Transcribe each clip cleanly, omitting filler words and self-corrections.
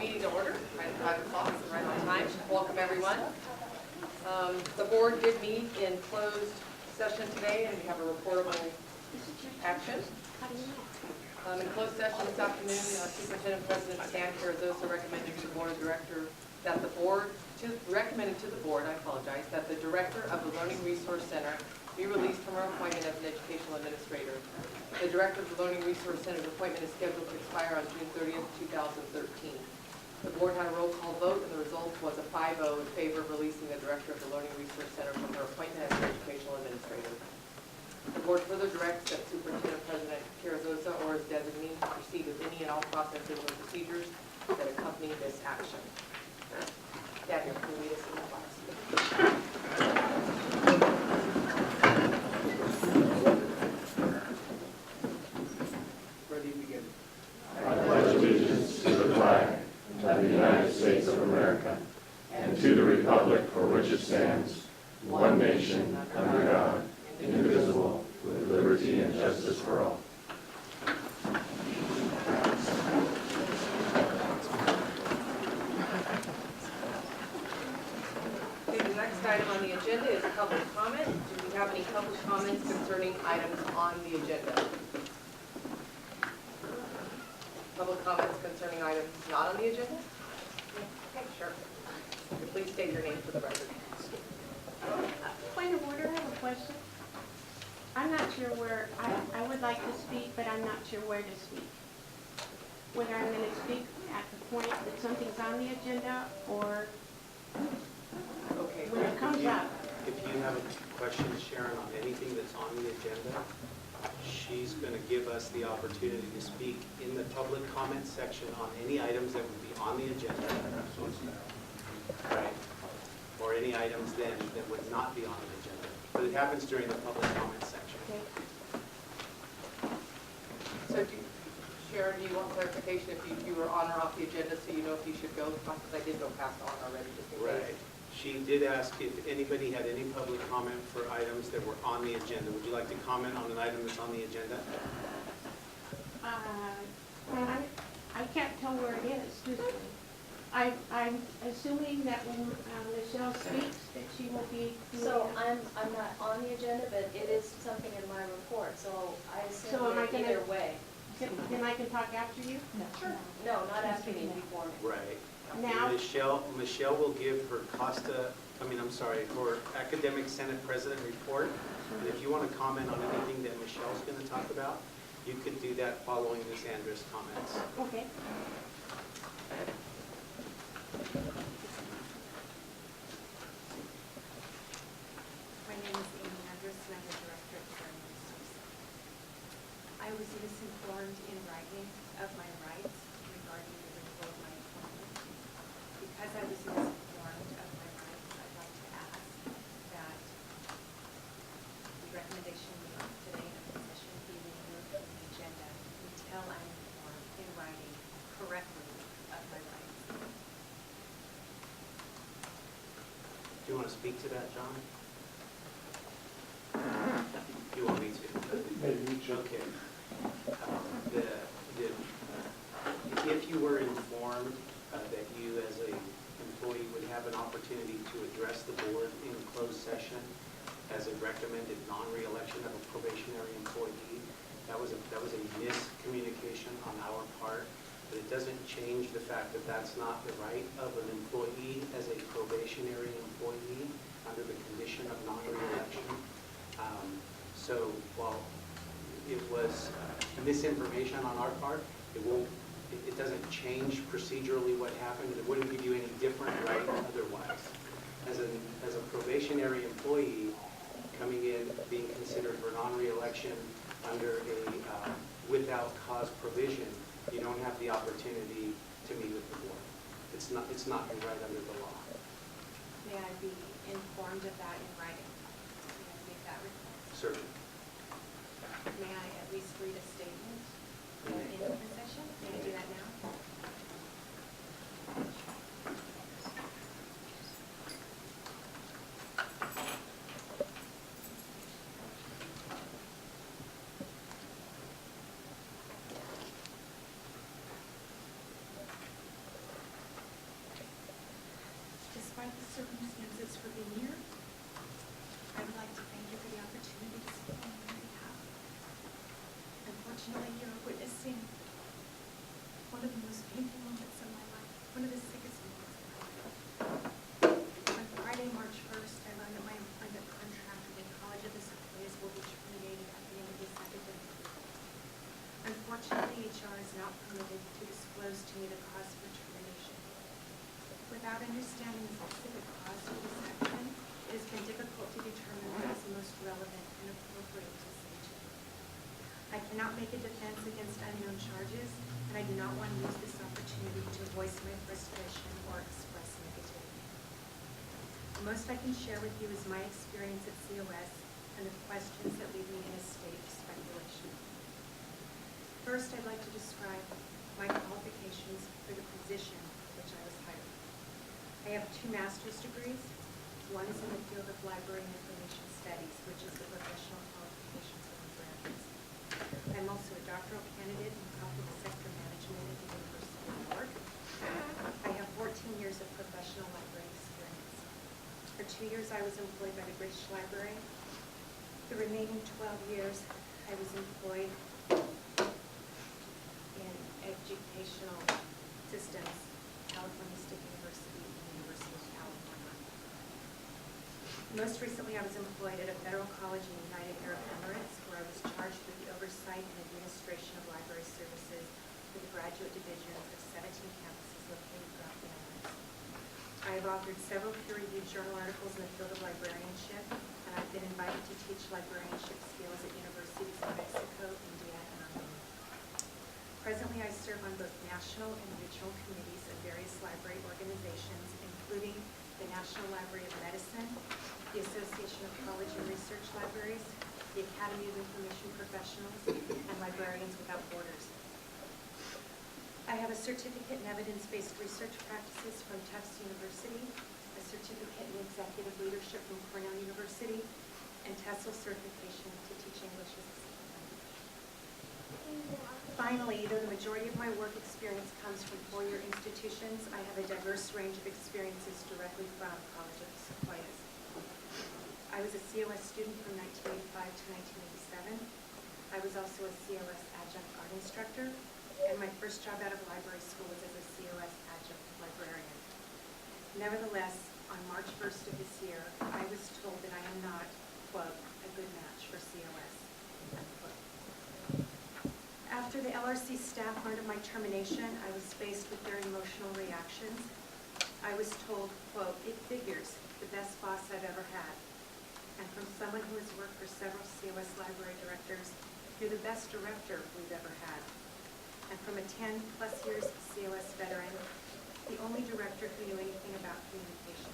meeting to order, right at 5 o'clock, right on time. Welcome, everyone. The board did meet in closed session today, and we have a reportable action. In closed session this afternoon, Superintendent President Stan Carrizosa recommended to the board of directors that the director of the Learning Resource Center be released from her appointment as an educational administrator. The director of the Learning Resource Center's appointment is scheduled to expire on June 30th, 2013. The board had a roll call vote, and the result was a 5-0 in favor of releasing the director of the Learning Resource Center from her appointment as an educational administrator. The board further directs that Superintendent President Carrizosa or his designee proceed with any and all processes and procedures that accompany this action. Daniel, can you lead us in the class? Ready to begin. I pledge allegiance to the flag of the United States of America and to the republic for which it stands, one nation, under God, indivisible, with liberty and justice for all. Okay, the next item on the agenda is public comment. Do we have any public comments concerning items on the agenda? Public comments concerning items not on the agenda? Okay, sure. Please state your name for the record. Point of order, I have a question. I'm not sure where, I would like to speak, but I'm not sure where to speak. Whether I'm going to speak at the point that something's on the agenda or Okay. when it comes up. If you have a question, Sharon, on anything that's on the agenda, she's going to give us the opportunity to speak in the public comment section on any items that would be on the agenda. Right. Or any items then that would not be on the agenda. But it happens during the public comment section. Okay. So, Sharon, do you want clarification if you were on or off the agenda so you know if you should go? Because I did go past on already, just in case. Right. She did ask if anybody had any public comment for items that were on the agenda. Would you like to comment on an item that's on the agenda? I can't tell where it is. I'm assuming that when Michelle speaks, that she will be. So I'm not on the agenda, but it is something in my report, so I So assume am I that gonna- either way. Then I can talk after you? Sure. No, not after me, before me. Right. Now? Michelle will give her her Academic Senate President report. And if you want to comment on anything that Michelle's going to talk about, you could do that following Ms. Andrus' comments. Okay. My name is Amy Andrus, and I'm the director of the Learning Resource Center. I was misinformed in writing of my rights regarding the renewal of my employment. Because I was misinformed of my rights, I'd like to ask that the recommendation today in the session be removed from the agenda until I'm informed in writing correctly of my rights. Do you want to speak to that, John? You want me to? Maybe you should. Okay. If you were informed that you as a employee would have an opportunity to address the board in closed session as a recommended non-reelection of a probationary employee, that was a miscommunication on our part, but it doesn't change the fact that that's not the right of an employee as a probationary employee under the condition of non-reelection. So while it was misinformation on our part, it doesn't change procedurally what happened. It wouldn't give you any different right otherwise. As a probationary employee coming in, being considered for non-reelection under a without cause provision, you don't have the opportunity to meet with the board. It's not your right under the law. May I be informed of that in writing? May I make that request? Certainly. May I at least read a statement in open session? May I do that now? about the circumstances for being here. I would like to thank you for the opportunity to speak on your behalf. Unfortunately, you're witnessing one of the most painful moments of my life, one of the sickest moments of my life. On Friday, March 1st, I learned that my employment contract with the College of the Sequoias will be terminated at the end of this academic year. Unfortunately, HR is not permitted to disclose to me the cause for termination. Without understanding the specific cause for this action, it has been difficult to determine what is the most relevant and appropriate to say to you. I cannot make a defense against unknown charges, and I do not want to use this opportunity to voice my frustration or express negativity. The most I can share with you is my experience at COS and the questions that leave me in a state of speculation. First, I'd like to describe my qualifications for the position for which I was hired. I have 2 master's degrees. One is in the field of library and information studies, which is the professional qualification for librarians. I'm also a doctoral candidate in public sector management at the University of New York. I have 14 years of professional library experience. For 2 years, I was employed by the British Library. The remaining 12 years, I was employed in educational systems, California State University and University of California. Most recently, I was employed at a federal college in the United Arab Emirates, where I was charged with the oversight and administration of library services for the graduate divisions of 17 campuses located throughout the Emirates. I have authored several peer-reviewed journal articles in the field of librarianship, and I've been invited to teach librarianship skills at universities in Mexico, India, and Armenia. Presently, I serve on both national and regional committees of various library organizations, including the National Library of Medicine, the Association of College and Research Libraries, the Academy of Information Professionals, and Librarians Without Borders. I have a certificate in evidence-based research practices from Tufts University, a certificate in executive leadership from Cornell University, and TESOL certification to teach English as a second language. Finally, though the majority of my work experience comes from 4-year institutions, I have a diverse range of experiences directly from College of the Sequoias. I was a COS student from 1985 to 1987. I was also a COS adjunct art instructor, and my first job out of library school was as a COS adjunct librarian. Nevertheless, on March 1st of this year, I was told that I am not, quote, a good match for COS, unquote. After the LRC staff learned of my termination, I was faced with very emotional reactions. I was told, quote, it figures, the best boss I've ever had. And from someone who has worked for several COS library directors, you're the best director we've ever had. And from a 10-plus years COS veteran, the only director who knew anything about communication.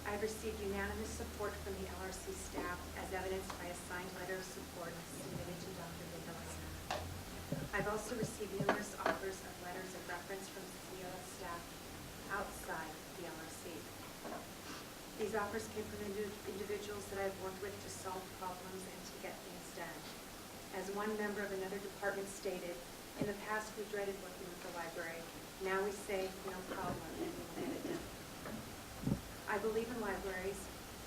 I've received unanimous support from the LRC staff as evidenced by a signed letter of support submitted to Dr. Vidalena. I've also received numerous offers of letters of reference from COS staff outside the LRC. These offers came from individuals that I've worked with to solve problems and to get things done. As one member of another department stated, in the past we dreaded working with the library. Now we say, no problem, and we will get it done. I believe in libraries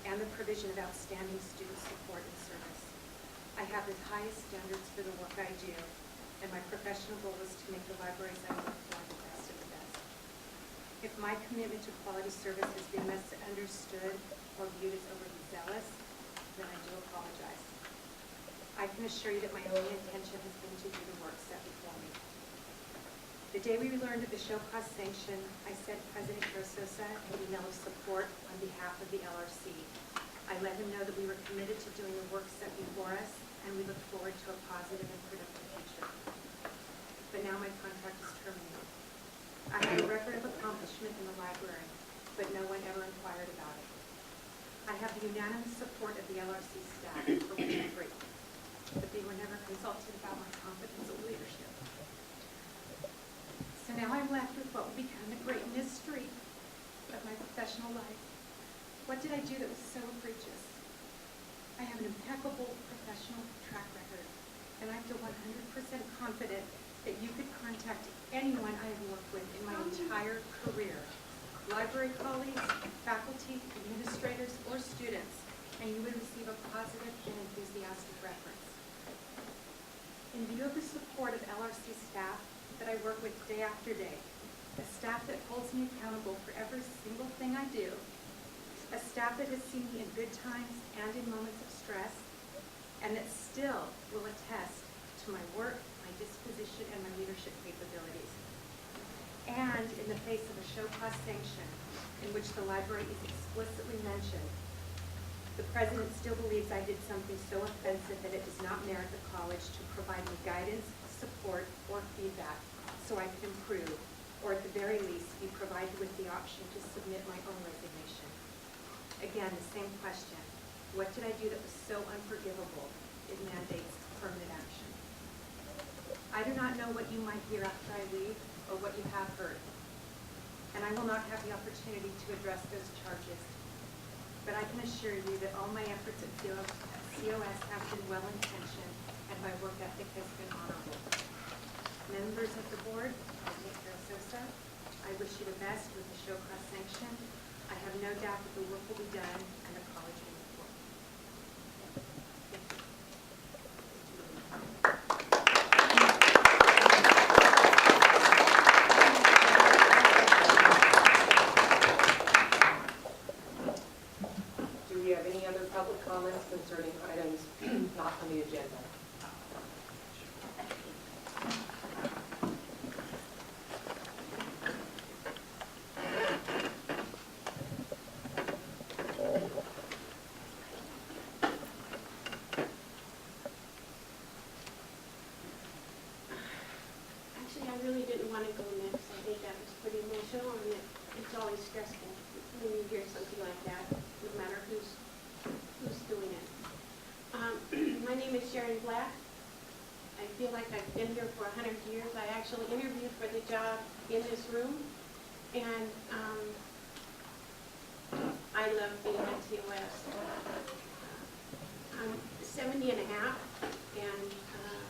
and the provision of outstanding student support and service. I have the highest standards for the work I do, and my professional goal is to make the libraries I work for the best of the best. If my commitment to quality service has been misunderstood or viewed as overly zealous, then I do apologize. I can assure you that my only intention has been to do the work set before me. The day we learned of the show cause sanction, I sent President Garzosa an email of support on behalf of the LRC. I let him know that we were committed to doing the work set before us, and we look forward to a positive and productive future. But now my contract is terminated. I have a record of accomplishment in the library, but no one ever inquired about it. I have the unanimous support of the LRC staff, for which I'm grateful, but they were never consulted about my competence or leadership. So now I'm left with what will become the great mystery of my professional life. What did I do that was so egregious? I have an impeccable professional track record, and I feel 100% confident that you could contact anyone I have worked with in my entire career library colleagues, faculty, administrators, or students, and you would receive a positive and enthusiastic reference. In view of the support of LRC staff that I work with day after day, a staff that holds me accountable for every single thing I do, a staff that has seen me in good times and in moments of stress, and that still will attest to my work, my disposition, and my leadership capabilities. And in the face of a show cause sanction in which the library is explicitly mentioned, the president still believes I did something so offensive that it does not merit the college to provide me guidance, support, or feedback so I can improve, or at the very least, be provided with the option to submit my own resignation. Again, the same question. What did I do that was so unforgivable it mandates permanent action? I do not know what you might hear after I leave or what you have heard, and I will not have the opportunity to address those charges. But I can assure you that all my efforts at COS have been well-intentioned and my work ethic has been honorable. Members of the board, President Sosa, I wish you the best with the show cause sanction. I have no doubt that the work will be done and the college will move forward. Thank you. Do we have any other public comments concerning items not on the agenda? Actually, I really didn't want to go next. I think that was pretty emotional, and it's always stressful when you hear something like that, no matter who's doing it. My name is Sharon Black. I feel like I've been here for 100 years. I actually interviewed for the job in this room, and I love being at COS. I'm 70 and a half, and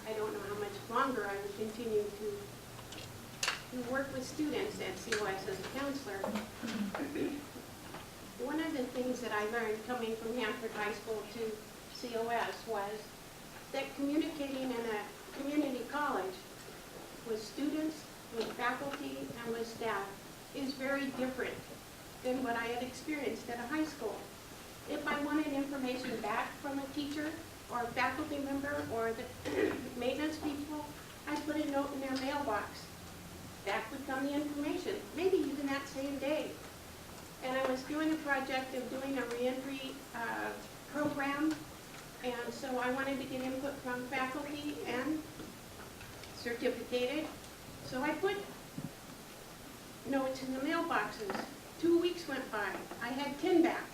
I don't know how much longer I will continue to work with students at COS as a counselor. One of the things that I learned coming from Hanford High School to COS was that communicating in a community college with students, with faculty, and with staff is very different than what I had experienced at a high school. If I wanted information back from a teacher or a faculty member or the maintenance people, I'd put a note in their mailbox. Back would come the information, maybe even that same day. And I was doing a project of doing a reentry program, and so I wanted to get input from faculty and certificated. So I put notes in the mailboxes. 2 weeks went by. I had 10 back.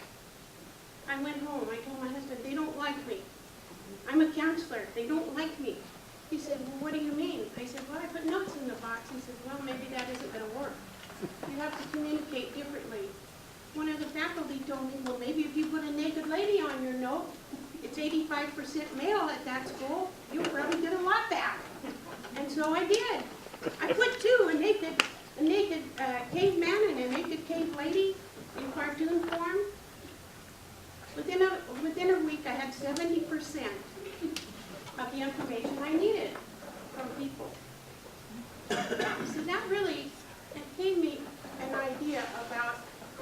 I went home. I told my husband, they don't like me. I'm a counselor. They don't like me. He said, well, what do you mean? I said, well, I put notes in the box. He said, well, maybe that isn't going to work. You have to communicate differently. One of the faculty told me, well, maybe if you put a naked lady on your note, it's 85% male at that school, you'll probably get a lot back. And so I did. I put two, a naked caveman and a naked cave lady in cartoon form. Within a week, I had 70% of the information I needed from people. So that really gave me an idea about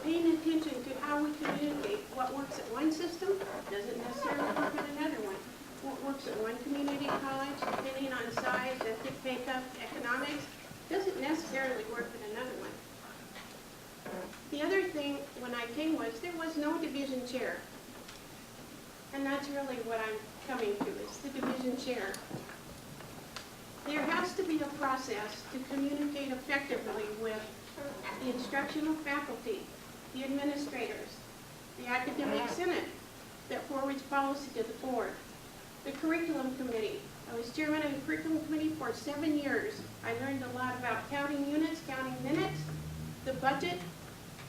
paying attention to how we communicate. What works at one system doesn't necessarily work at another one. What works at one community college, depending on size, ethnic makeup, economics, doesn't necessarily work at another one. The other thing when I came was there was no division chair. And that's really what I'm coming to, is the division chair. There has to be a process to communicate effectively with the instructional faculty, the administrators, the academic senate that forwards policy to the board, the curriculum committee. I was chairman of the curriculum committee for 7 years. I learned a lot about counting units, counting minutes, the budget.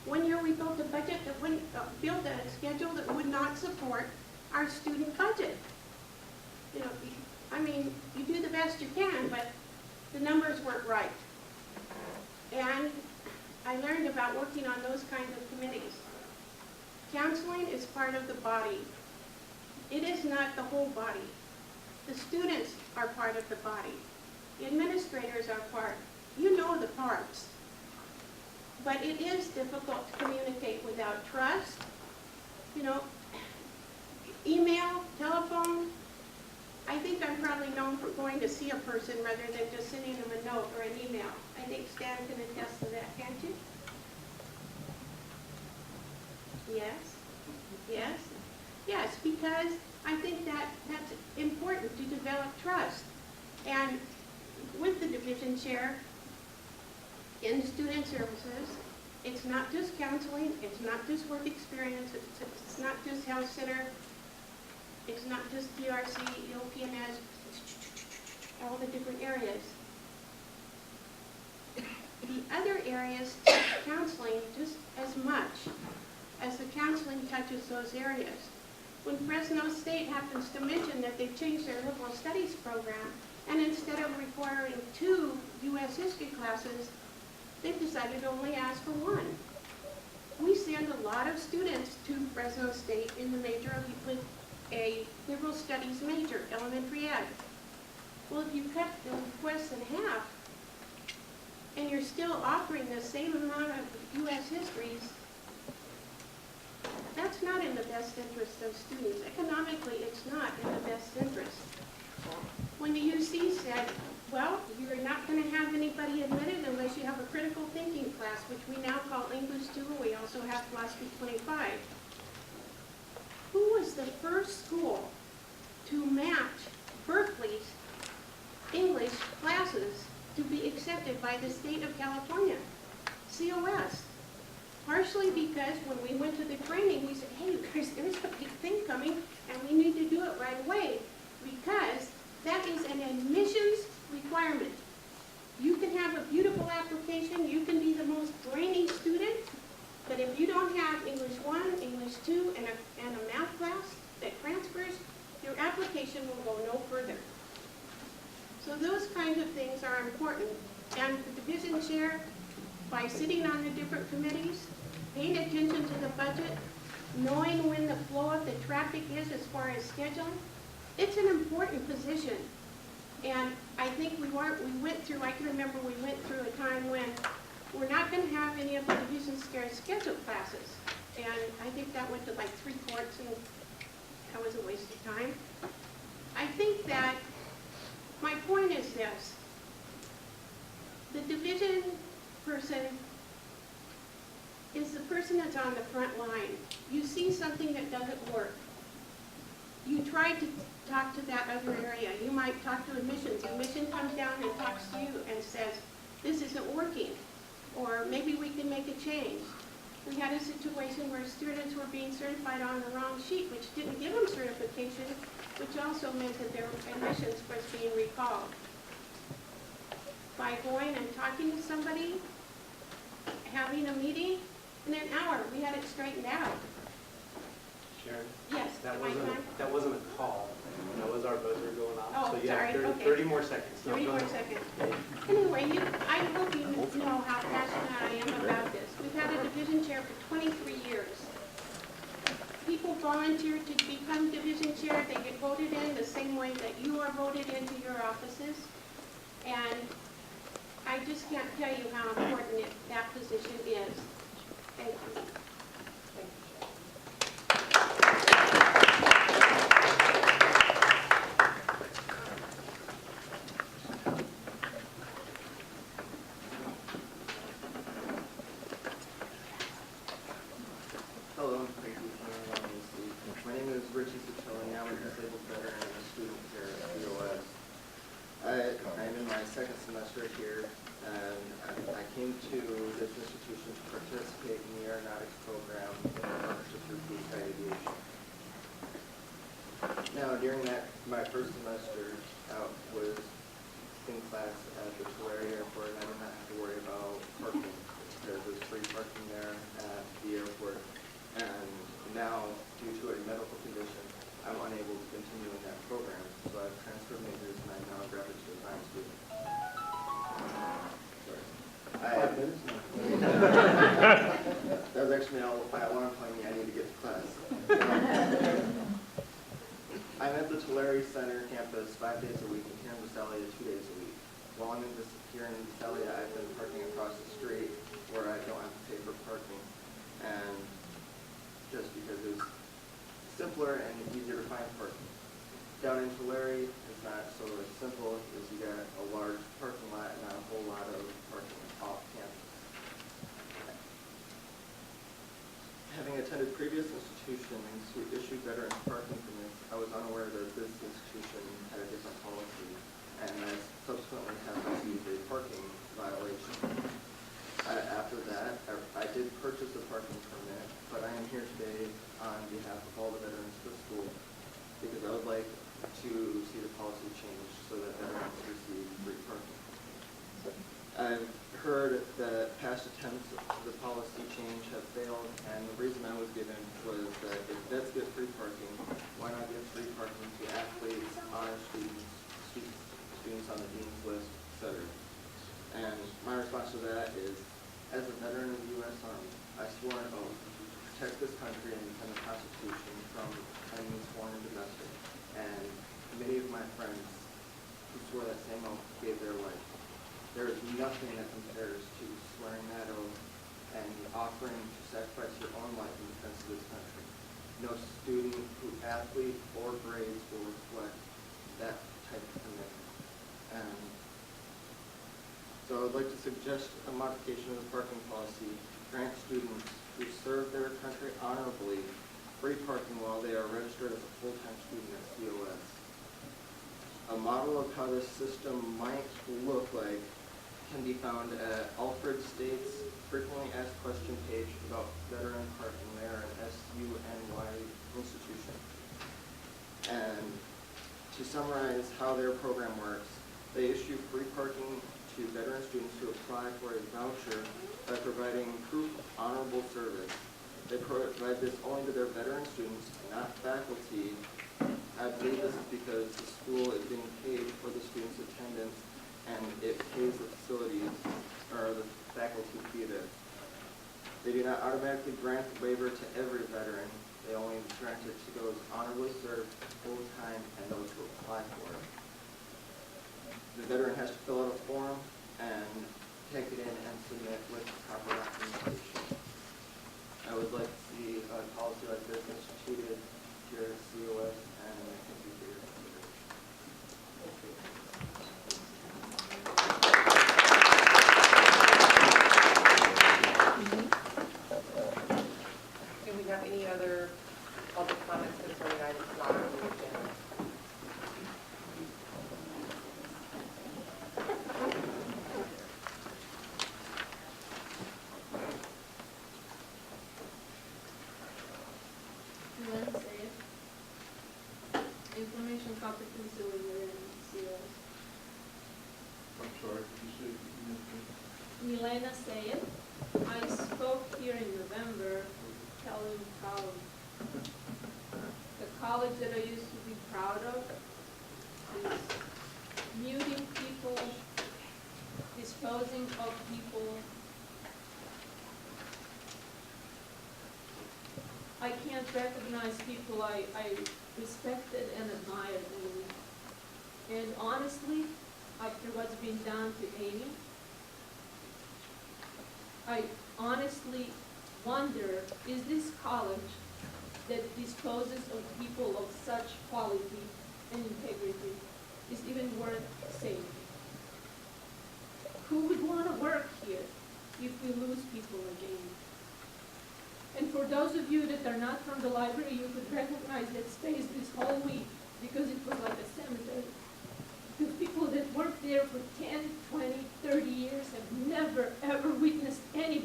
One year we built a budget that wouldn't, built a schedule that would not support our student budget. You know, I mean, you do the best you can, but the numbers weren't right. And I learned about working on those kinds of committees. Counseling is part of the body. It is not the whole body. The students are part of the body. The administrators are part. You know the parts. But it is difficult to communicate without trust. You know, email, telephone. I think I'm probably known for going to see a person rather than just sending them a note or an email. I think Stan can attest to that, can't you? Yes? Yes? Yes, because I think that's important to develop trust. And with the division chair in student services, it's not just counseling, it's not just work experience, it's not just health center, it's not just DRC, EOP&S, all the different areas. The other areas touch counseling just as much as the counseling touches those areas. When Fresno State happens to mention that they've changed their liberal studies program, and instead of requiring 2 U.S. history classes, they've decided to only ask for 1. We send a lot of students to Fresno State in the major with a liberal studies major, elementary ed. Well, if you cut the requests in half, and you're still offering the same amount of U.S. histories, that's not in the best interest of students. Economically, it's not in the best interest. When the UC said, well, you're not going to have anybody admitted unless you have a critical thinking class, which we now call English 2, and we also have Philosophy 25. Who was the first school to match Berkeley's English classes to be accepted by the state of California? COS. Partially because when we went to the training, we said, hey, there's a big thing coming, and we need to do it right away, because that is an admissions requirement. You can have a beautiful application, you can be the most brainy student, but if you don't have English 1, English 2, and a math class that transfers, your application will go no further. So those kinds of things are important. And the division chair, by sitting on the different committees, paying attention to the budget, knowing when the flow of the traffic is as far as scheduling, it's an important position. And I think we went through, I can remember we went through a time when we're not going to have any of the division chair scheduled classes. And I think that went to like 3 courts, and that was a waste of time. I think that my point is this. The division person is the person that's on the front line. You see something that doesn't work. You try to talk to that other area. You might talk to admissions. Admission comes down and talks to you and says, this isn't working, or maybe we can make a change. We had a situation where students were being certified on the wrong sheet, which didn't give them certification, which also meant that their admissions was being recalled. By going and talking to somebody, having a meeting, in an hour, we had it straightened out. Sharon? Yes, That am I wasn't, fine? that wasn't a call. That was our buzzer going off. Oh, So you have sorry, okay. 30 more seconds. No, 30 go more ahead. seconds. Anyway, I hope you know how passionate I am about this. We've had a division chair for 23 years. People volunteer to become division chair. They get voted in the same way that you are voted into your offices. And I just can't tell you how important that position is. Thank you. Thank you, Hello, thank you for allowing me to speak. My name is Richie Ciccilli. I'm a disabled veteran and a student here at COS. I'm in my 2nd semester here, and I came to this institution to participate in the aeronautics program in partnership through Blue Sky Aviation. Now, during my 1st semester out was in class at the Tulare Airport, and I did not have to worry about parking. There was free parking there at the airport. And now, due to a medical condition, I'm unable to continue in that program. So I've transferred majors, and I'm now a graduate student. Sorry. 5 minutes? Tulare Center campus 5 days a week, and here in Visalia 2 days a week. While I'm here in Visalia, I've been parking across the street where I don't have to pay for parking, and just because it's simpler and easier to find parking. Down in Tulare, it's not so simple, because you got a large parking lot and not a whole lot of parking off campus. Having attended previous institutions who issued veterans parking permits, I was unaware that this institution had a different policy, and I subsequently have received a parking violation. After that, I did purchase a parking permit, but I am here today on behalf of all the veterans of the school, because I would like to see the policy changed so that veterans receive free parking. I've heard that past attempts of the policy change have failed, and the reason I was given was that if vets get free parking, why not give free parking to athletes, honor students, students on the dean's list, etc. And my response to that is, as a veteran of the U.S. Army, I swore an oath to protect this country and defend the Constitution from enemies foreign and domestic. And many of my friends who swore that same oath gave their life. There is nothing that compares to swearing that oath and offering to sacrifice your own life in defense of this country. No student, athlete, or grades will reflect that type of commitment. And so I would like to suggest a modification of the parking policy to grant students who serve their country honorably free parking while they are registered as a full-time student at COS. A model of how this system might look like can be found at Alfred State's frequently asked question page about veteran parking there at SUNY institution. And to summarize how their program works, they issue free parking to veteran students who apply for a voucher by providing proof of honorable service. They provide this only to their veteran students, not faculty. I believe this is because the school is being paid for the students' attendance, and it pays the facilities or the faculty fee there. They do not automatically grant the waiver to every veteran. They only grant it to those honorably served full-time and those who apply for it. The veteran has to fill out a form and take it in and submit with proper documentation. I would like to see a policy like this instituted here at COS, and thank you for your consideration. Do we have any other public comments concerning items not on the agenda? Information competency leader in COS. I'm sorry, could you say? Milena Sayed. I spoke here in November telling how the college that I used to be proud of is muting people, disposing of people. I can't recognize people I respected and admired anymore. And honestly, after what's been done to Amy, I honestly wonder, is this college that disposes of people of such quality and integrity is even worth saving? Who would want to work here if we lose people again? And for those of you that are not from the library, you could recognize that space this whole week because it was like a cemetery. The people that worked there for 10, 20, 30 years have never, ever witnessed any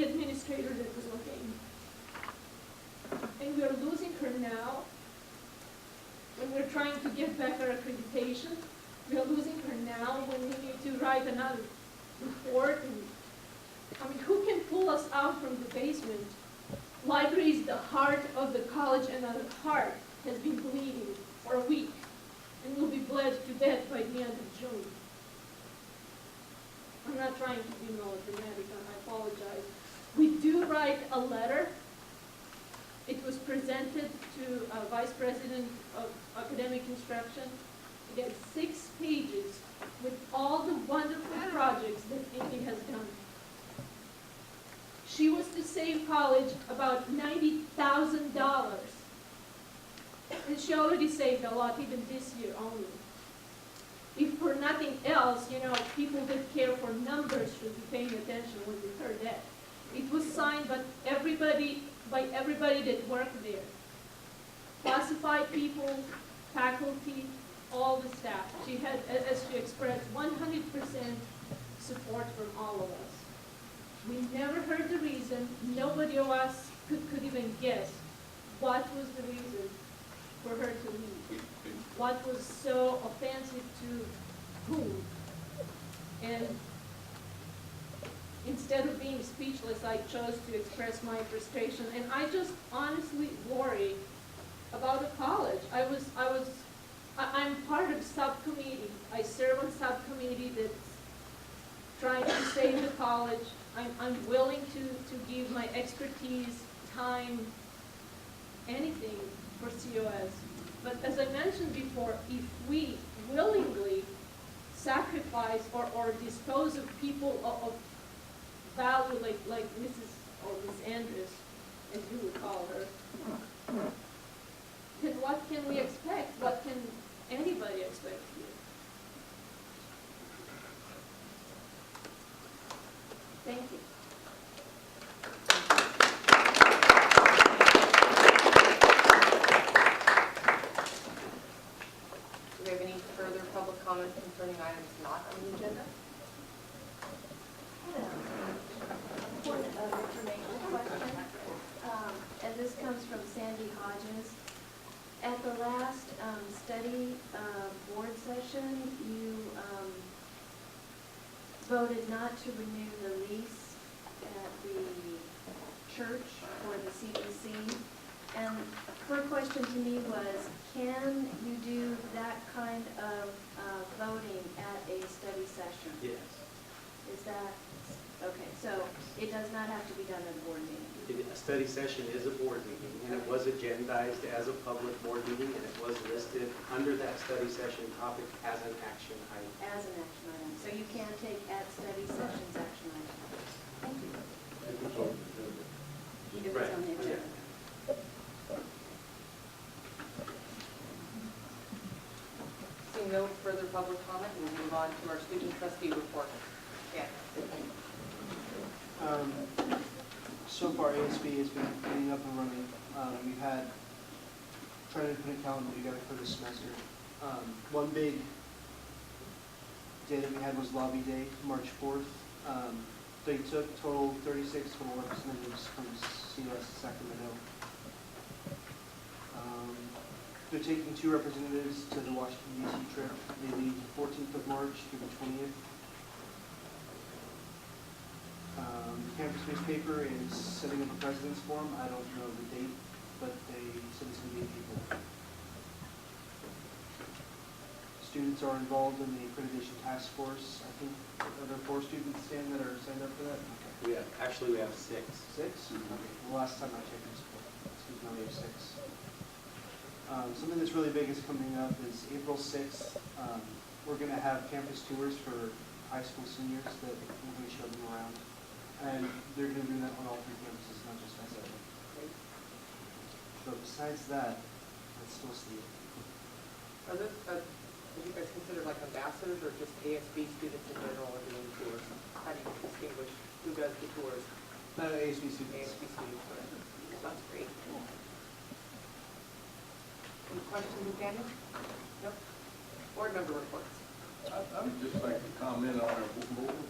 administrator that was like Amy. And we are losing her now when we're trying to get back our accreditation. We are losing her now when we need to write another report. And I mean, who can pull us out from the basement? Library is the heart of the college, and our heart has been bleeding for a week and will be bled to death by the end of June. I'm not trying to be melodramatic, I apologize. We do write a letter. It was presented to Vice President of Academic Instruction. It had 6 pages with all the wonderful projects that Amy has done. She was to save college about $90,000. And she already saved a lot, even this year only. If for nothing else, you know, people that care for numbers should be paying attention when they heard that. It was signed by everybody that worked there. Classified people, faculty, all the staff. She had, as she expressed, 100% support from all of us. We never heard the reason. Nobody of us could even guess what was the reason for her to leave. What was so offensive to whom? And instead of being speechless, I chose to express my frustration. And I just honestly worry about the college. I'm part of subcommittee. I serve on subcommittee that's trying to save the college. I'm willing to give my expertise, time, anything for COS. But as I mentioned before, if we willingly sacrifice or dispose of people of value like Mrs. or Miss Andrews, as you would call her, then what can we expect? What can anybody expect here? Thank you. Do we have any further public comments concerning items not on the agenda? Point of information question, and this comes from Sandy Hodges. At the last study board session, you voted not to renew the lease at the church for the CPC. And her question to me was, can you do that kind of voting at a study session? Yes. Is that, okay, so it does not have to be done at a board meeting? A study session is a board meeting, and it was agendized as a public board meeting, and it was listed under that study session topic as an action item. As an action item, so you can take at study sessions action items. Thank you. If it's on the agenda. Seeing no further public comment, we'll move on to our student trustee report. Yeah. So far, ASB has been getting up and running. We've had, trying to put a calendar together for this semester. One big day that we had was Lobby Day, March 4th. They took total 36 total representatives from COS Sacramento. They're taking 2 representatives to the Washington, D.C. trip. They leave the 14th of March through the 20th. The campus newspaper is setting up a president's forum. I don't know the date, but they said it's going to be in April. Students are involved in the accreditation task force. I think, are there 4 students, Stan, that are signed up for that? Okay. We have 6. 6? Okay. Well, last time I checked, it was 4. Now we have 6. Something that's really big is coming up is April 6th. We're going to have campus tours for high school seniors that we're going to show them around. And they're going to do that on all 3 campuses, not just SF. But besides that, let's still see it. Are those, are you guys considered like ambassadors or just ASB students in general are doing tours? How do you distinguish who does the tours? ASB students. ASB students, right? That's great. Any questions, Daniel? Nope. Board member reports. I would just like to comment on our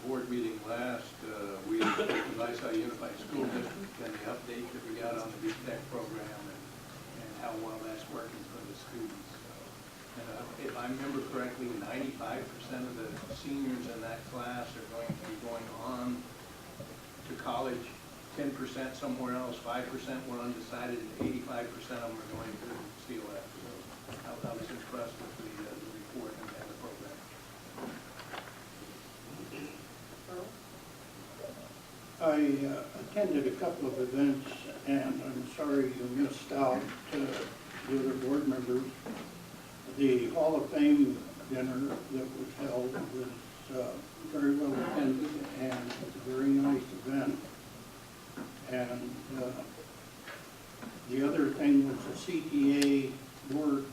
board meeting last week with the Lysau Unified School District and the update that we got on the BTEC program and how well that's working for the students. So, if I remember correctly, 95% of the seniors in that class are going to be going on to college, 10% somewhere else, 5% were undecided, and 85% of them are going to COF. So I was impressed with the report and the program. Earl? I attended a couple of events and I'm sorry you missed out, the other board members. The Hall of Fame dinner that was held was very well attended and a very nice event. And the other thing was the CTA board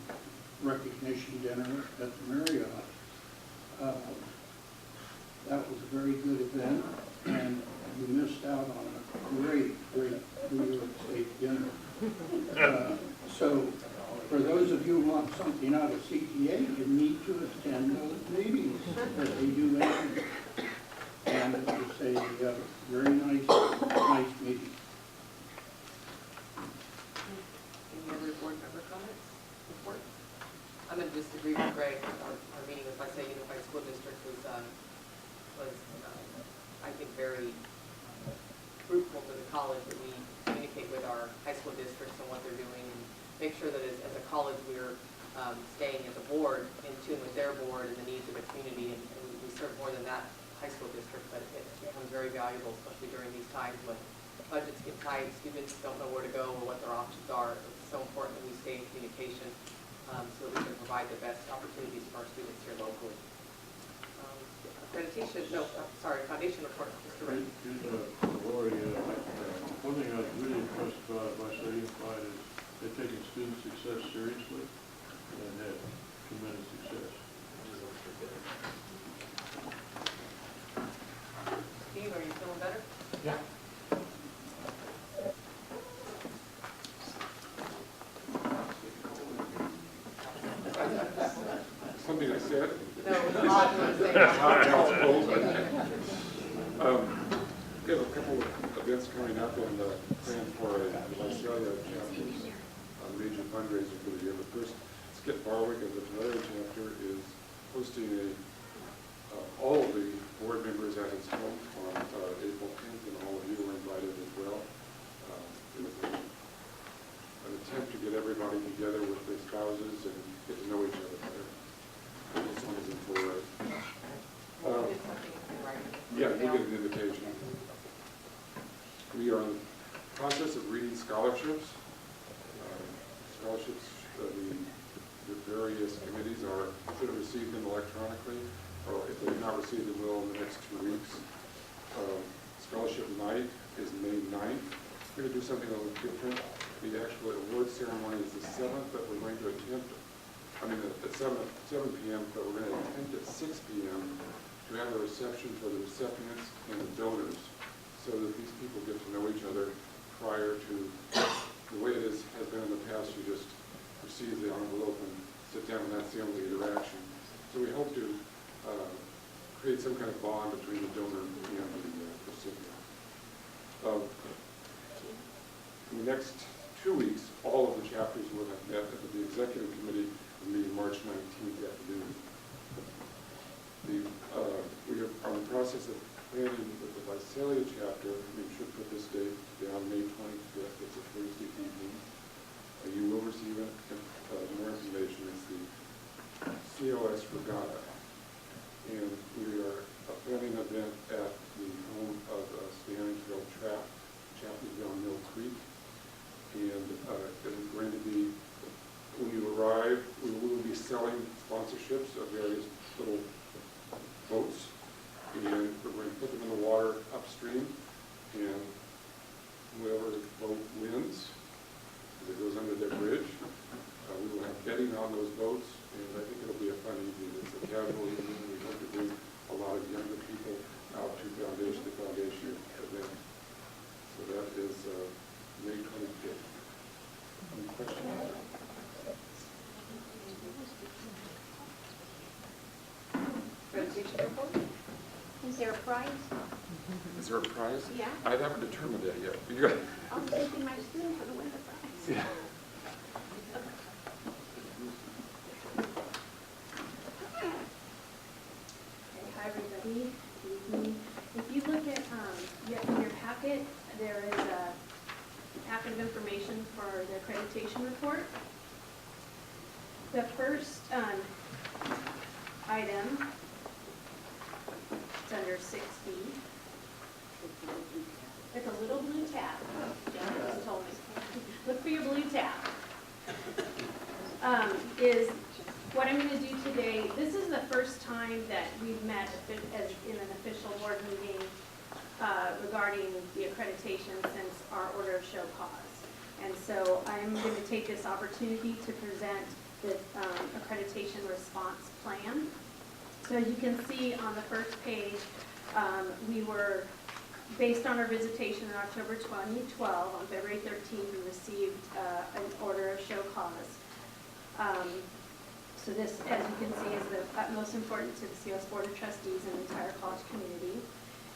recognition dinner at the Marriott. That was a very good event, and you missed out on a great New York State dinner. So for those of you who want something out of CTA, you need to attend those meetings that they do annually. And it was a very nice meeting. Any other board member comments, reports? I'm going to disagree with Greg. Our meeting with Visalia Unified School District was I think, very fruitful to the college that we communicate with our high school districts and what they're doing, and make sure that as a college we're staying as a board in tune with their board and the needs of the community, and we serve more than that high school district, but it becomes very valuable, especially during these times when budgets get tight, students don't know where to go or what their options are. It's so important that we stay in communication so that we can provide the best opportunities for our students here locally. Accreditation, no, sorry, foundation report, Mr. Ray. Lori, one thing I was really impressed about Visalia Unified is they're taking student success seriously and had tremendous success. Steve, are you feeling better? Yeah. Something I said? No, it was a lot to say. We have a couple of events coming up and plan for a Visalia chapter, a major fundraiser for the year. But first, Skip Barwick of the Tulare chapter is hosting all of the board members at his home on April 10th, and all of you are invited as well. It was an attempt to get everybody together with their spouses and get to know each other better. This one is in Tulare. Yeah, you get an invitation. We are in the process of reading scholarships. The various committees should have received them electronically, or if they have not received them, will in the next 2 weeks. Scholarship night is May 9th. We're going to do something a little different. The actual award ceremony is the 7th, but we're going to attempt, at 7 p.m., but we're going to attempt at 6 p.m. to have a reception for the recipients and the donors, so that these people get to know each other prior to the way it has been in the past. You just receive the envelope and sit down, and that's the only interaction. So we hope to create some kind of bond between the donor and the recipient. In the next 2 weeks, all of the chapters will have met, and the executive committee will meet March 19th afternoon. We are in the process of planning with the Visalia chapter. We should put this date down, May 25th. It's a Thursday evening. You will receive more information. It's the COS Regatta. And we are planning an event at the home of Stanningsville Chapmanville Mill Creek. And it is going to be, when you arrive, we will be selling sponsorships of various little boats, and we're going to put them in the water upstream, and whoever boat wins, as it goes under their bridge, we will have betting on those boats, and I think it'll be a fun evening. It's a casual evening. We hope to bring a lot of younger people out to the foundation event. So that is May 25th. Any questions? Accreditation report? Is there a prize? Is there a prize? Yeah. I haven't determined that yet. But you got. I'm taking my student for the winter prize. Yeah. Hi, everybody. Good evening. If you look at in your packet, there is a packet of information for the accreditation report. The first item, it's under 6B. There's a little blue tab. Jen just told me. Look for your blue tab. Is what I'm going to do today. This is the first time that we've met as in an official board meeting regarding the accreditation since our order of show cause. And so I'm going to take this opportunity to present the accreditation response plan. So as you can see on the first page, we were, based on our visitation in October 2012, on February 13th, we received an order of show cause. So this, as you can see, is the utmost important to the COS Board of Trustees and the entire college community.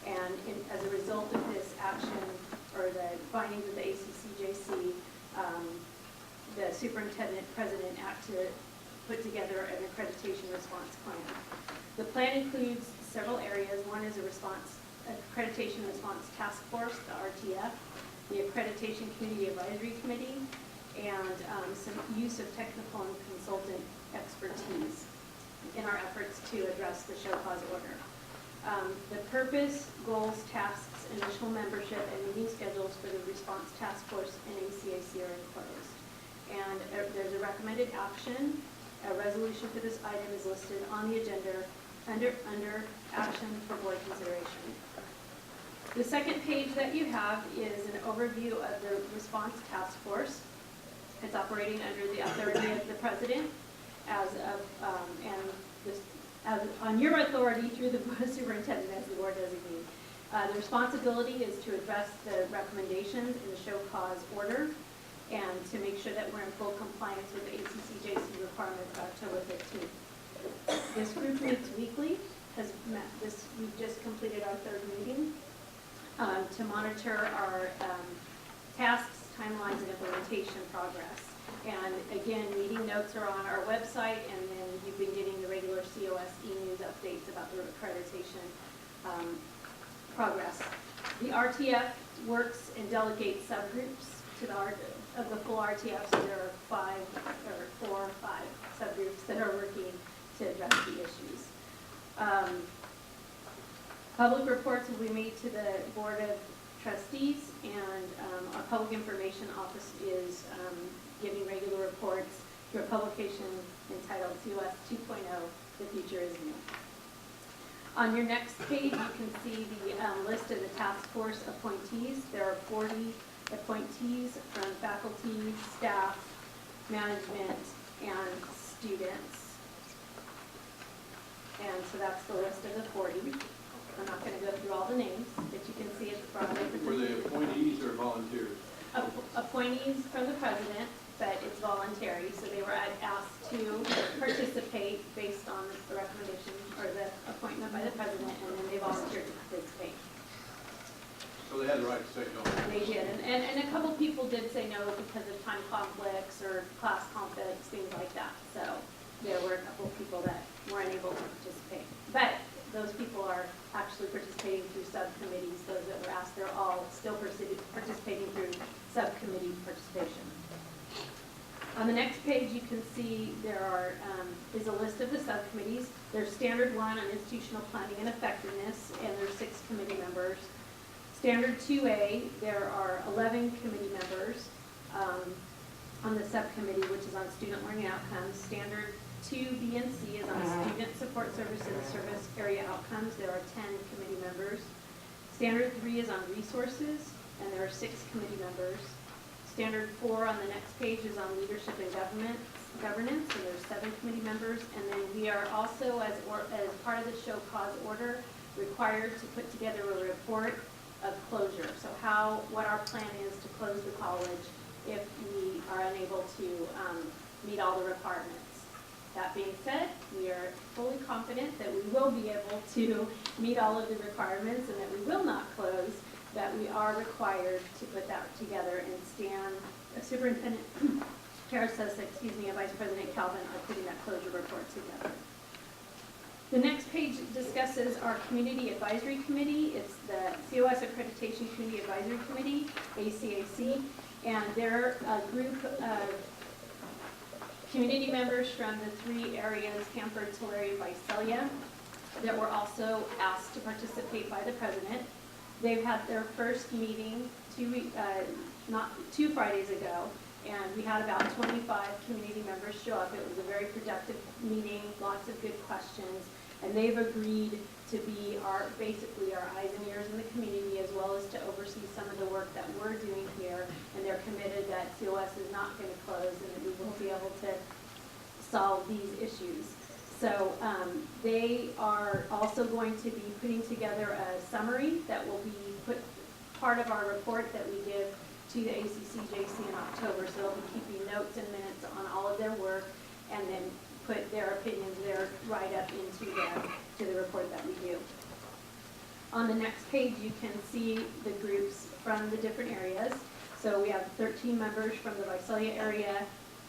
And as a result of this action, or the findings of the ACCJC, the superintendent president act to put together an accreditation response plan. The plan includes several areas. One is accreditation response task force, the RTF, the accreditation committee advisory committee, and some use of technical and consultant expertise in our efforts to address the show cause order. The purpose, goals, tasks, initial membership, and meeting schedules for the response task force and ACAC are enclosed. And there's a recommended action. A resolution for this item is listed on the agenda under action for board consideration. The second page that you have is an overview of the response task force. It's operating under the authority of the president on your authority through the board superintendent as the board designee. The responsibility is to address the recommendations in the show cause order and to make sure that we're in full compliance with the ACCJC requirement of October 15th. This group meets weekly, we've just completed our third meeting to monitor our tasks, timelines, and implementation progress. And again, meeting notes are on our website, and then you've been getting the regular COS e-news updates about the accreditation progress. The RTF works and delegates subgroups to the full RTF, so there are 4 or 5 subgroups that are working to address the issues. Public reports will be made to the Board of Trustees, and our Public Information Office is giving regular reports through a publication entitled COS 2.0, The Future is New. On your next page, you can see the list of the task force appointees. There are 40 appointees from faculty, staff, management, and students. And so that's the list of the 40. I'm not going to go through all the names, but you can see at the front. Were they appointees or volunteers? Appointees from the president, but it's voluntary, so they were asked to participate based on the recommendation or the appointment by the president, and then they volunteered to participate. So they had the right to say no? They did, and a couple people did say no because of time conflicts or class conflicts, things like that. So there were a couple people that were unable to participate. But those people are actually participating through subcommittees. Those that were asked, they're all still participating through subcommittee participation. On the next page, you can see there is a list of the subcommittees. There's Standard 1 on institutional planning and effectiveness, and there's 6 committee members. Standard 2A, there are 11 committee members on the subcommittee, which is on student learning outcomes. Standard 2B and C is on student support services, service area outcomes. There are 10 committee members. Standard 3 is on resources, and there are 6 committee members. Standard 4 on the next page is on leadership and governance, and there's 7 committee members. And then we are also, as part of the show cause order, required to put together a report of closure. So what our plan is to close the college if we are unable to meet all the requirements. That being said, we are fully confident that we will be able to meet all of the requirements and that we will not close, that we are required to put that together, and Superintendent Karasesa, and Vice President Calvin are putting that closure report together. The next page discusses our Community Advisory Committee. It's the COS Accreditation Community Advisory Committee, ACAC, and they're a group of community members from the 3 areas, Hanford, Tulare, and Visalia, that were also asked to participate by the president. They've had their first meeting 2 Fridays ago, and we had about 25 community members show up. It was a very productive meeting, lots of good questions, and they've agreed to be basically our eyes and ears in the community, as well as to oversee some of the work that we're doing here, and they're committed that COS is not going to close and that we will be able to solve these issues. So they are also going to be putting together a summary that will be part of our report that we give to the ACCJC in October. So they'll be keeping notes and minutes on all of their work, and then put their opinions, their write-up into the report that we do. On the next page, you can see the groups from the different areas. So we have 13 members from the Visalia area,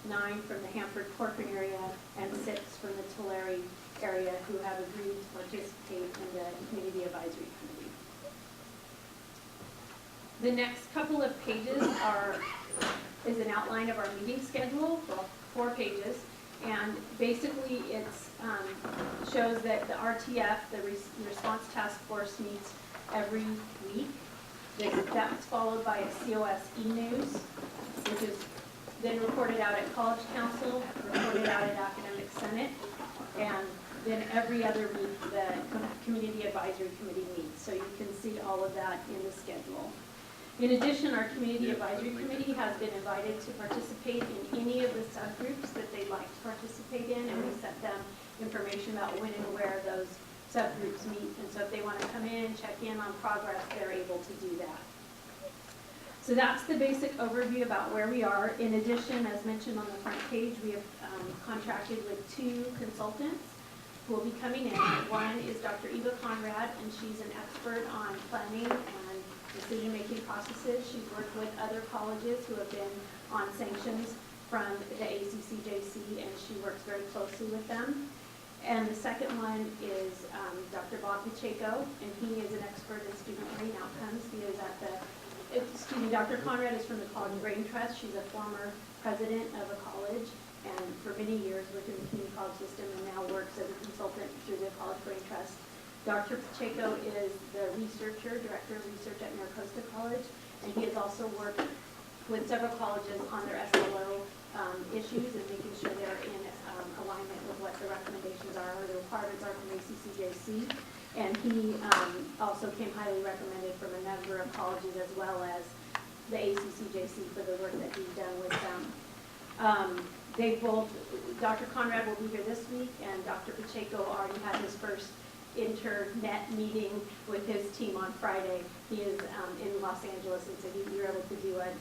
9 from the Hanford-Corcoran area, and 6 from the Tulare area who have agreed to participate in the Community Advisory Committee. The next couple of pages is an outline of our meeting schedule, well, 4 pages, and basically it shows that the RTF, the Response Task Force, meets every week. That's followed by a COS e-news, which is then reported out at College Council, reported out at Academic Senate, and then every other week the Community Advisory Committee meets. So you can see all of that in the schedule. In addition, our Community Advisory Committee has been invited to participate in any of the subgroups that they'd like to participate in, and we sent them information about when and where those subgroups meet. And so if they want to come in, check in on progress, they're able to do that. So that's the basic overview about where we are. In addition, as mentioned on the front page, we have contracted with 2 consultants who will be coming in. One is Dr. Eva Conrad, and she's an expert on planning and decision-making processes. She's worked with other colleges who have been on sanctions from the ACCJC, and she works very closely with them. And the second one is Dr. Bob Pacheco, and he is an expert in student brain outcomes. He is at the Dr. Conrad is from the College Brain Trust. She's a former president of a college, and for many years worked in the community college system, and now works as a consultant through the College Brain Trust. Dr. Pacheco is the director of research at Maricosta College, and he has also worked with several colleges on their SLO issues and making sure they're in alignment with what the recommendations are or the requirements are from ACCJC. And he also came highly recommended from a number of colleges as well as the ACCJC for the work that he's done with them. Dr. Conrad will be here this week, and Dr. Pacheco already had his first internet meeting with his team on Friday. He is in Los Angeles, and so we were able to do an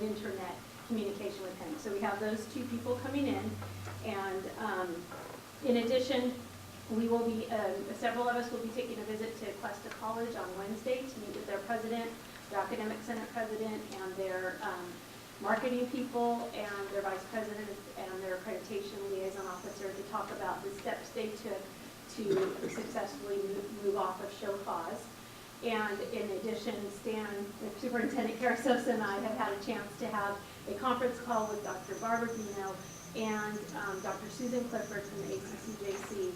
internet communication with him. So we have those 2 people coming in, and in addition, we will be, several of us will be taking a visit to Cuesta College on Wednesday to meet with their president, their Academic Senate president, and their marketing people, and their vice president, and their accreditation liaison officer to talk about the steps they took to successfully move off of show cause. And in addition, Superintendent Karasos and I have had a chance to have a conference call with Dr. Barbara Bino and Dr. Susan Clifford from the ACCJC.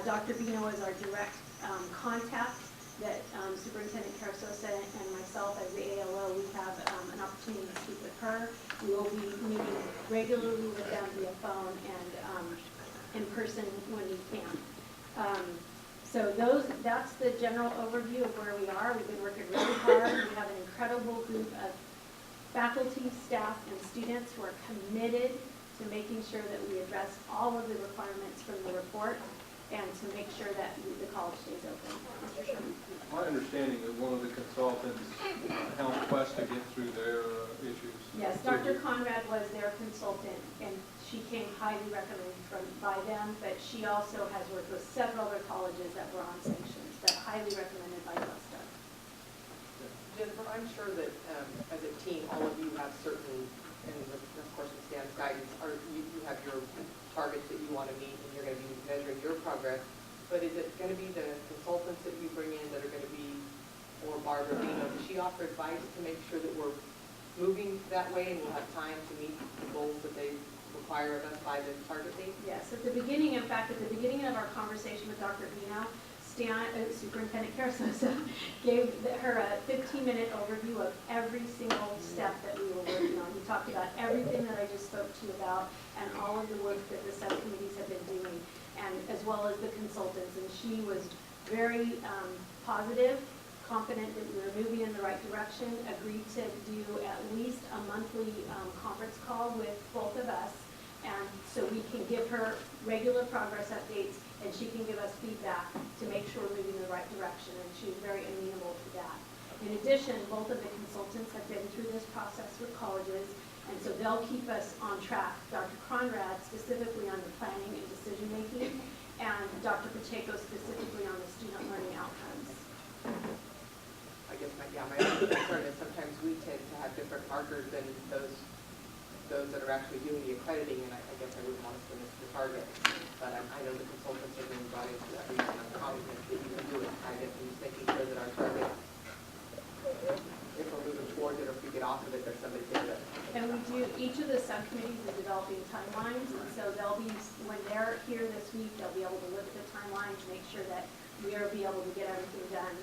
Dr. Bino is our direct contact that Superintendent Karasos and myself as the ALO, we have an opportunity to speak with her. We will be meeting regularly with them via phone and in person when we can. So that's the general overview of where we are. We've been working really hard. We have an incredible group of faculty, staff, and students who are committed to making sure that we address all of the requirements from the report and to make sure that the college stays open. Mr. Sherman. My understanding is one of the consultants helped Cuesta get through their issues. Yes, Dr. Conrad was their consultant, and she came highly recommended by them, but she also has worked with several other colleges that were on sanctions, that highly recommended by Cuesta. Jennifer, I'm sure that as a team, all of you have certain, and of course with Stan's guidance, you have your targets that you want to meet, and you're going to be measuring your progress. But is it going to be the consultants that you bring in that are going to be, or Barbara Bino, does she offer advice to make sure that we're moving that way and we'll have time to meet the goals that they require of us by the target date? Yes, at the beginning of our conversation with Dr. Bino, Superintendent Carasosa gave her a 15-minute overview of every single step that we were working on. He talked about everything that I just spoke to you about and all of the work that the subcommittees have been doing, and as well as the consultants. And she was very positive, confident that we were moving in the right direction, agreed to do at least a monthly conference call with both of us, and so we can give her regular progress updates and she can give us feedback to make sure we're moving in the right direction, and she was very amenable to that. In addition, both of the consultants have been through this process with colleges, and so they'll keep us on track. Dr. Conrad specifically on the planning and decision-making, and Dr. Pacheco specifically on the student learning outcomes. I guess my other concern is sometimes we tend to have different markers than those that are actually doing the accrediting, and I guess I wouldn't want us to miss the target. But I know the consultants are being brought into that reason. I'm confident that you can do it. I guess I'm just making sure that our target, if we're moving towards it or if we get off of it, there's somebody there that. And we do, each of the subcommittees is developing timelines, and so they'll be, when they're here this week, they'll be able to look at the timelines, make sure that we are be able to get everything done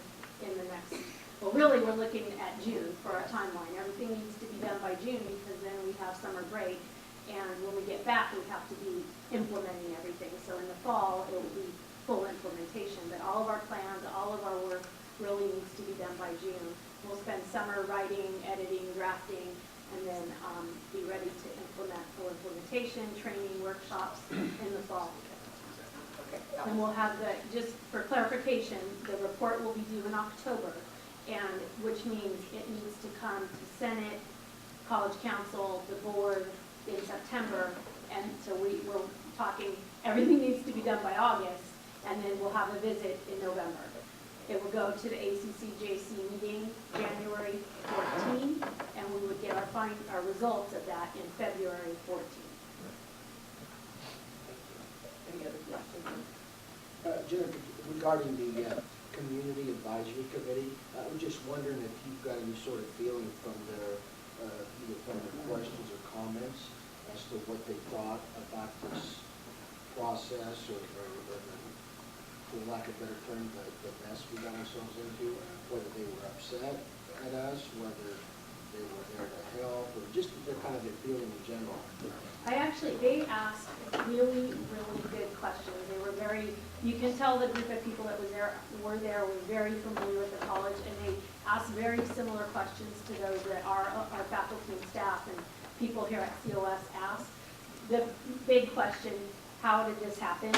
in the next, well, really, we're looking at June for our timeline. Everything needs to be done by June because then we have summer break, and when we get back, we have to be implementing everything. So in the fall, it will be full implementation, but all of our plans, all of our work really needs to be done by June. We'll spend summer writing, editing, drafting, and then be ready to implement full implementation, training, workshops in the fall. Okay. And we'll have the, just for clarification, the report will be due in October, and which means it needs to come to Senate, College Council, the board in September, and so we're talking, everything needs to be done by August, and then we'll have a visit in November. It will go to the ACCJC meeting January 14, and we would get our results of that in February 14. Any other questions? Jennifer, regarding the Community Advisory Committee, I'm just wondering if you've got any sort of feeling from their, either from their questions or comments as to what they thought about this process, or for lack of a better term, the mess we got ourselves into, whether they were upset at us, whether they were there to help, or just their kind of their feeling in general. They asked really, really good questions. They were very, you can tell the group of people that were very familiar with the college, and they asked very similar questions to those that our faculty and staff and people here at COS asked. The big question, how did this happen?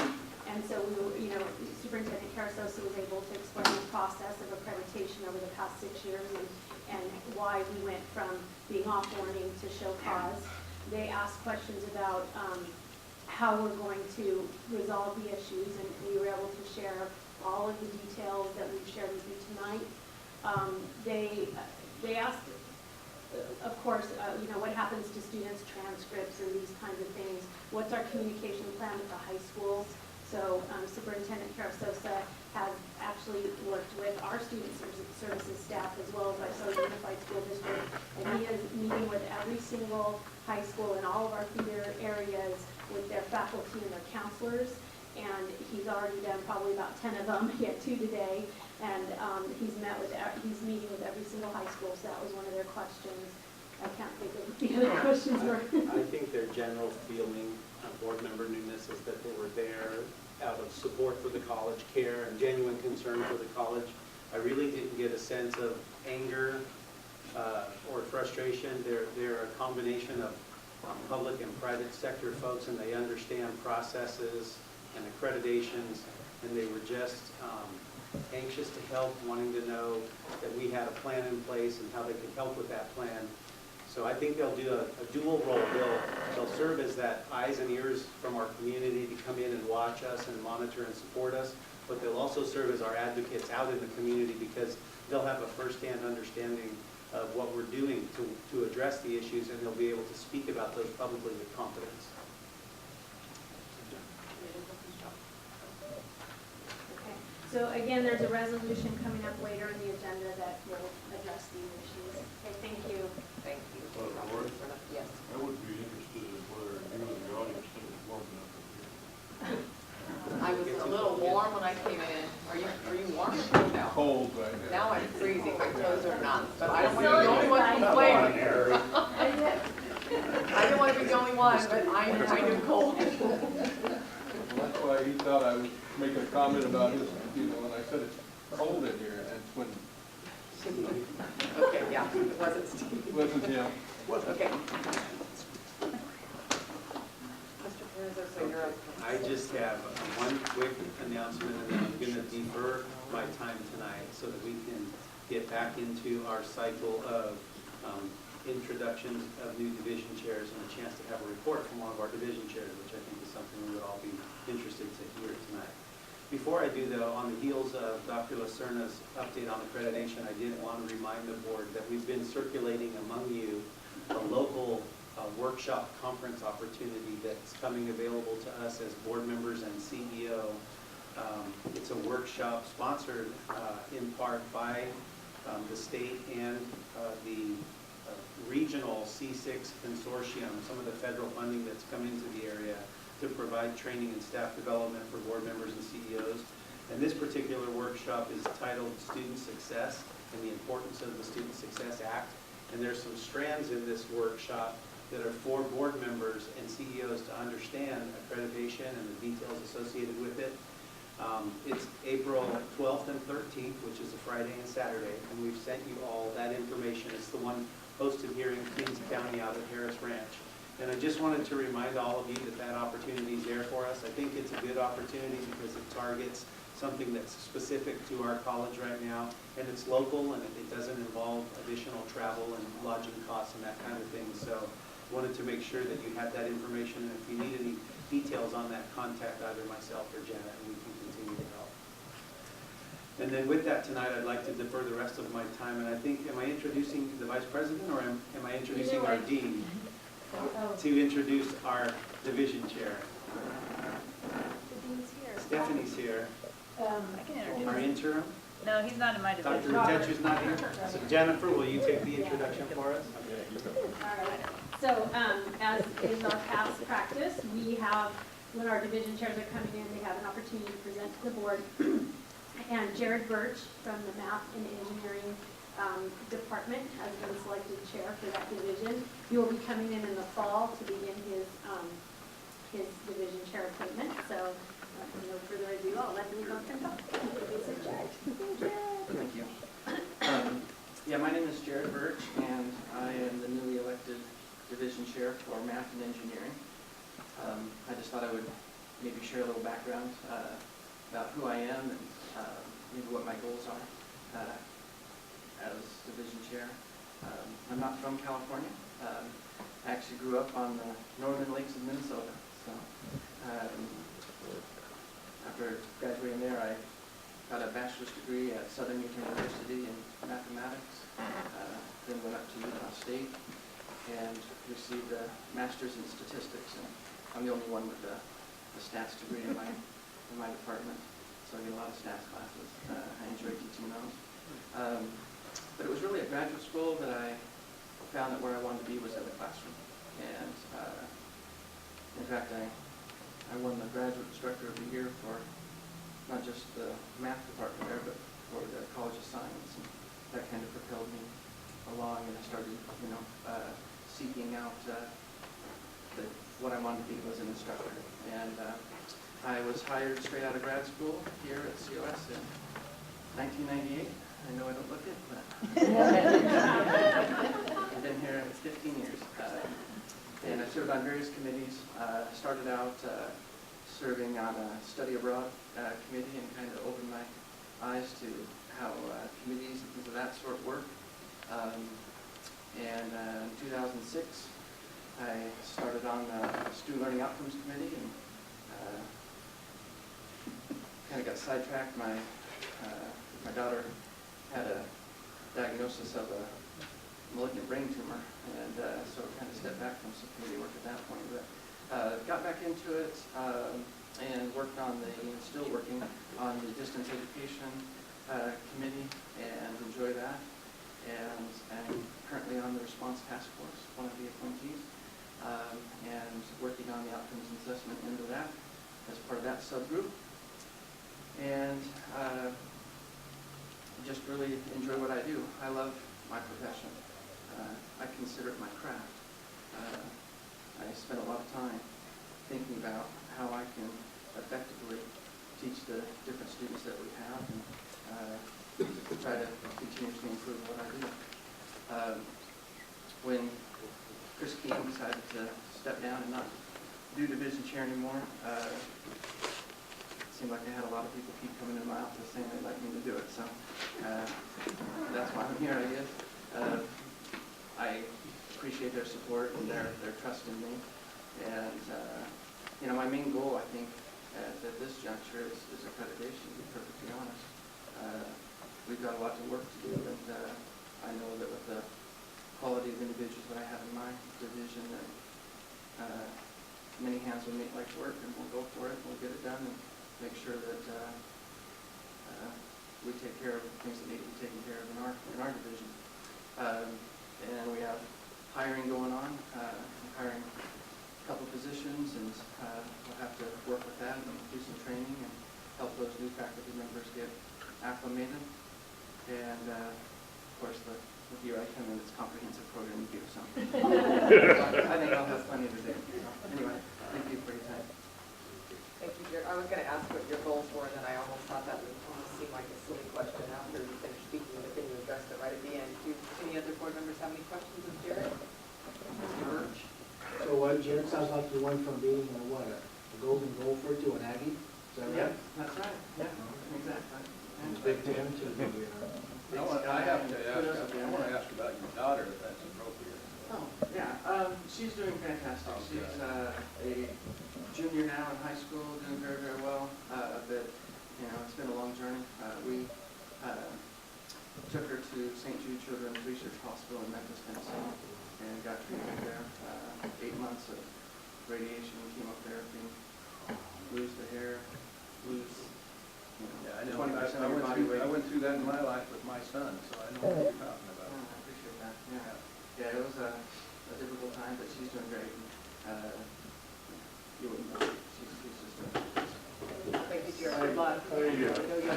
And so we were, Superintendent Carasosa was able to explain the process of accreditation over the past 6 years and why we went from being off warning to show cause. They asked questions about how we're going to resolve the issues, and we were able to share all of the details that we've shared with you tonight. They asked, of course, what happens to students' transcripts and these kinds of things. What's our communication plan with the high schools? So Superintendent Carasosa has actually worked with our student services staff as well as our Southern Unified School District, and he is meeting with every single high school in all of our feeder areas with their faculty and their counselors, and he's already done probably about 10 of them. He had 2 today, and he's meeting with every single high school, so that was one of their questions. I can't think of the other questions were. I think their general feeling, board member Nunes, is that they were there out of support for the college, care and genuine concern for the college. I really didn't get a sense of anger or frustration. They're a combination of public and private sector folks, and they understand processes and accreditations, and they were just anxious to help, wanting to know that we had a plan in place and how they could help with that plan. So I think they'll do a dual role. They'll serve as that eyes and ears from our community to come in and watch us and monitor and support us, but they'll also serve as our advocates out in the community because they'll have a firsthand understanding of what we're doing to address the issues, and they'll be able to speak about those publicly with confidence. Okay. So again, there's a resolution coming up later in the agenda that will address these issues. Okay, thank you. Thank you. Lori? Yes. I would be interested in whether you and the audience think it's warm enough up here. I was a little warm when I came in. Are cold right now. Now I'm freezing, my toes are numb, but I don't want to be the only one complaining. I didn't want to be the only one, but I'm kind of cold. Well, that's why he thought I was making a comment about his, and I said it's cold in here, and that's when Okay, yeah, it wasn't Steve. it wasn't him. Okay. Mr. Perez, so you're up. I just have one quick announcement, and then I'm going to defer my time tonight so that we can get back into our cycle of introductions of new division chairs and a chance to have a report from one of our division chairs, which I think is something we would all be interested to hear tonight. Before I do, though, on the heels of Dr. Lacerna's update on accreditation, I did want to remind the board that we've been circulating among you a local workshop conference opportunity that's coming available to us as board members and CEO. It's a workshop sponsored in part by the state and the regional C6 consortium, some of the federal funding that's come into the area to provide training and staff development for board members and CEOs. And this particular workshop is titled Student Success and the Importance of the Student Success Act. And there's some strands in this workshop that are for board members and CEOs to understand accreditation and the details associated with it. It's April 12th and 13th, which is a Friday and Saturday, and we've sent you all that information. It's the one hosted here in Queens County out at Harris Ranch. And I just wanted to remind all of you that that opportunity is there for us. I think it's a good opportunity because it targets something that's specific to our college right now, and it's local, and it doesn't involve additional travel and lodging costs and that kind of thing. So wanted to make sure that you had that information, and if you need any details on that, contact either myself or Janet, and we can continue to help. And then with that tonight, I'd like to defer the rest of my time, and I think, am I introducing the Vice President, or am I introducing our Dean to introduce our Division Chair? The dean's here. Stephanie's here. I can introduce Our him. interim. No, he's not in my Dr. division. Ritechu's not here. So Jennifer, will you take the introduction for us? All right. So, as is our past practice, we have, when our division chairs are coming in, they have an opportunity to present to the board. And Jared Birch from the Math and Engineering Department has been selected chair for that division. He will be coming in the fall to begin his division chair appointment. So, with no further ado, I'll let him go and talk. He's in charge. Thank you. Yeah, my name is Jared Birch, and I am the newly elected division chair for Math and Engineering. I just thought I would maybe share a little background about who I am and maybe what my goals are as division chair. I'm not from California. I actually grew up on the northern lakes of Minnesota. So after graduating there, I got a bachelor's degree at Southern Utah University in mathematics, then went up to Utah State and received a master's in statistics. And I'm the only one with a stats degree in my department, so I get a lot of stats classes. I enjoy teaching those. But it was really at graduate school that I found that where I wanted to be was in the classroom. And in fact, I won the Graduate Instructor of the Year for not just the math department there, but for the College of Science. And that kind of propelled me along, and I started, seeking out what I wanted to be was an instructor. And I was hired straight out of grad school here at COS in 1998. I know I don't look it, but I've been here 15 years. And I served on various committees. Started out serving on a study abroad committee and kind of opened my eyes to how committees and things of that sort work. And in 2006, I started on the Student Learning Outcomes Committee and kind of got sidetracked. My daughter had a diagnosis of a malignant brain tumor, and so kind of stepped back from some committee work at that point. But got back into it and worked on still working on the distance education committee and enjoy that. And I'm currently on the response task force, one of the appointees, and working on the outcomes assessment end of that as part of that subgroup. And just just really enjoy what I do. I love my profession. I consider it my craft. I spend a lot of time thinking about how I can effectively teach the different students that we have and try to continuously improve what I do. When Chris Keene decided to step down and not do division chair anymore, it seemed like I had a lot of people keep coming in my office saying they'd like me to do it, so that's why I'm here, I guess. I appreciate their support and their trust in me, and you know, my main goal, I think, at this juncture is accreditation, to be perfectly honest. We've got a lot of work to do, and I know that with the quality of individuals that I have in my division, that many hands will make light work, and we'll go for it, and we'll get it done, and make sure that we take care of the things that need to be taken care of in our division. And we have hiring going on. I'm hiring a couple positions, and we'll have to work with that and do some training and help those new faculty members get acclimated. And of course, the year I come in, it's comprehensive program review, so I think I'll have plenty to do. So anyway, thank you for your time. Thank you, Jared. I was going to ask what your goals were, and then I almost thought that would almost seem like a silly question after you finished speaking, but then you addressed it right at the end. Do any other board members have any questions of Jared? Mr. Birch? So Jared, sounds like you went from being a golden gopher to an Aggie, is that right? Yeah, that's right. Yeah, exactly. It's big to him too. I want to ask about your daughter, if that's appropriate. Oh, yeah, she's doing fantastic. Okay. She's a junior now in high school, doing very, very well. But, you know, it's been a long journey. We took her to St. Jude Children's Research Hospital in Memphis, Tennessee, and got treatment there. 8 months of radiation and chemotherapy, lose the hair, lose, you know, Yeah, I know. 20% of your body weight. I went through that in my life with my son, so I know what you're talking about. I appreciate that. Yeah, it was a difficult time, but she's doing great. You wouldn't know. She's just doing great. Thank you, Jared. Good luck. Thank you. I know you